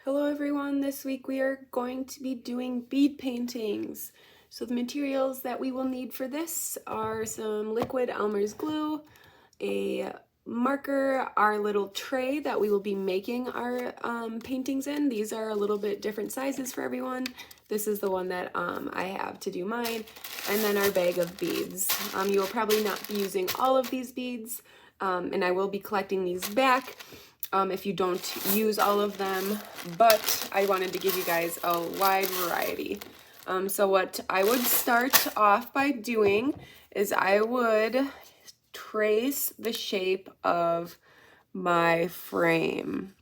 Hello everyone, this week we are going to be doing bead paintings. So the materials that we will need for this are some liquid Elmer's glue, a marker, our little tray that we will be making our paintings in. These are a little bit different sizes for everyone. This is the one that I have to do mine, and then our bag of beads. You will probably not be using all of these beads, and I will be collecting these back if you don't use all of them, but I wanted to give you guys a wide variety. So what I would start off by doing is I would trace the shape of my frame.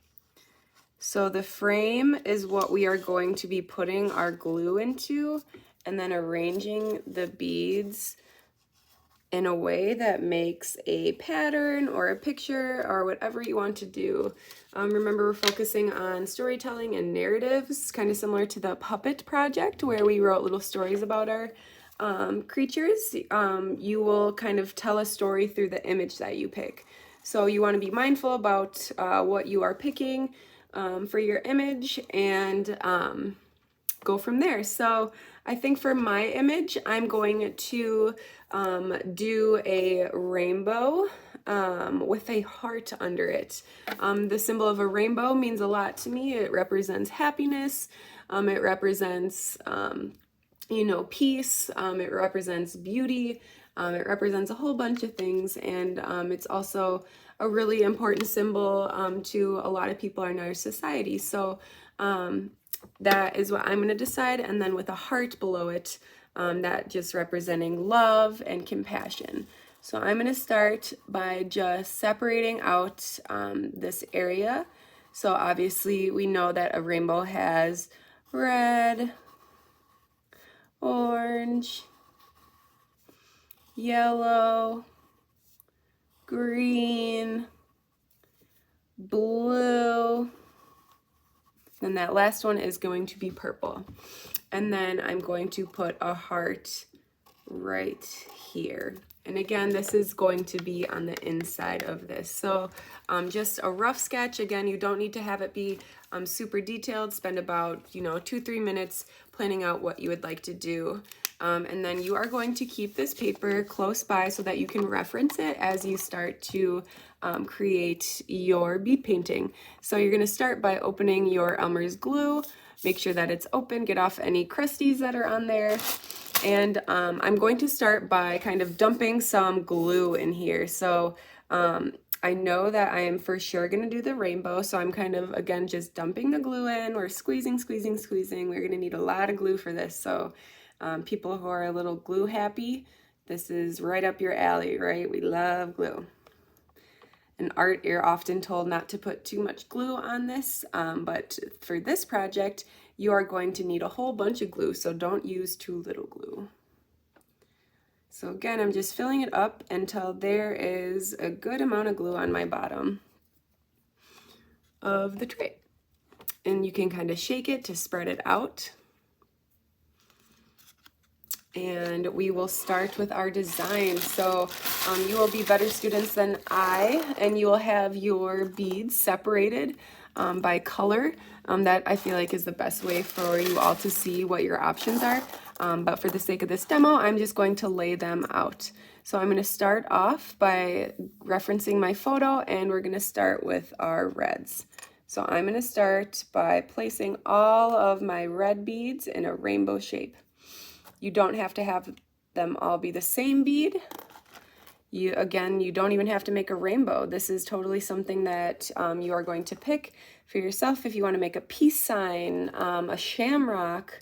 So the frame is what we are going to be putting our glue into, and then arranging the beads in a way that makes a pattern or a picture or whatever you want to do. Remember, we're focusing on storytelling and narratives, kind of similar to the puppet project where we wrote little stories about our creatures. You will kind of tell a story through the image that you pick. So you want to be mindful about what you are picking for your image, and go from there. So I think for my image, I'm going to do a rainbow with a heart under it. The symbol of a rainbow means a lot to me. It represents happiness. It represents, peace. It represents beauty. It represents a whole bunch of things, and it's also a really important symbol to a lot of people in our society. So that is what I'm going to decide, and then with a heart below it, that just representing love and compassion. So I'm going to start by just separating out this area. So obviously we know that a rainbow has red, orange, yellow, green, blue, and that last one is going to be purple. And then I'm going to put a heart right here. And again, this is going to be on the inside of this. So just a rough sketch. Again, you don't need to have it be super detailed. Spend about, 2-3 minutes planning out what you would like to do. And then you are going to keep this paper close by so that you can reference it as you start to create your bead painting. So you're going to start by opening your Elmer's glue. Make sure that it's open, get off any crusties that are on there. And I'm going to start by kind of dumping some glue in here. So I know that I am for sure going to do the rainbow. So I'm kind of, again, just dumping the glue in. We're squeezing, squeezing, squeezing. We're going to need a lot of glue for this. So people who are a little glue happy, this is right up your alley, right? We love glue. In art, you're often told not to put too much glue on this, but for this project, you are going to need a whole bunch of glue, so don't use too little glue. So again, I'm just filling it up until there is a good amount of glue on my bottom of the tray. And you can kind of shake it to spread it out. And we will start with our design. So you will be better students than I, and you will have your beads separated by color. That I feel like is the best way for you all to see what your options are. But for the sake of this demo, I'm just going to lay them out. So I'm going to start off by referencing my photo, and we're going to start with our reds. So I'm going to start by placing all of my red beads in a rainbow shape. You don't have to have them all be the same bead. You don't even have to make a rainbow. This is totally something that you are going to pick for yourself. If you want to make a peace sign, a shamrock,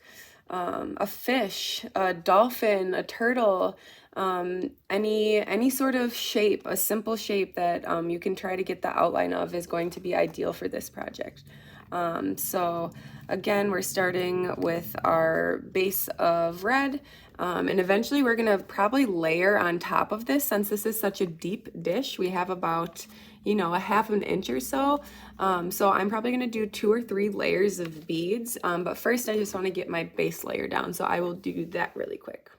a fish, a dolphin, a turtle, any sort of shape, a simple shape that you can try to get the outline of is going to be ideal for this project. So again, we're starting with our base of red, and eventually we're gonna probably layer on top of this. Since this is such a deep dish, we have about, a half an inch or so. So I'm probably gonna do 2 or 3 layers of beads, but first I just wanna get my base layer down, so I will do that really quick.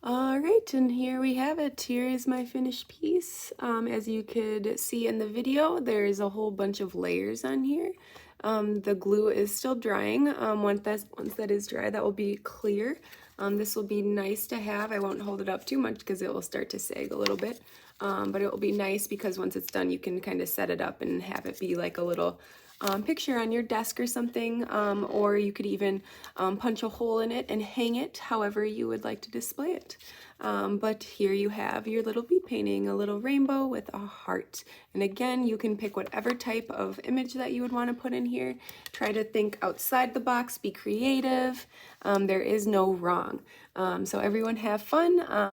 All right, and here we have it. Here is my finished piece. As you could see in the video, there's a whole bunch of layers on here. The glue is still drying. Once that is dry, that will be clear. This will be nice to have. I won't hold it up too much because it will start to sag a little bit. But it will be nice because once it's done, you can kind of set it up and have it be like a little picture on your desk or something, or you could even punch a hole in it and hang it however you would like to display it. But here you have your little bead painting, a little rainbow with a heart. And again, you can pick whatever type of image that you would want to put in here. Try to think outside the box, be creative. There is no wrong. So everyone have fun.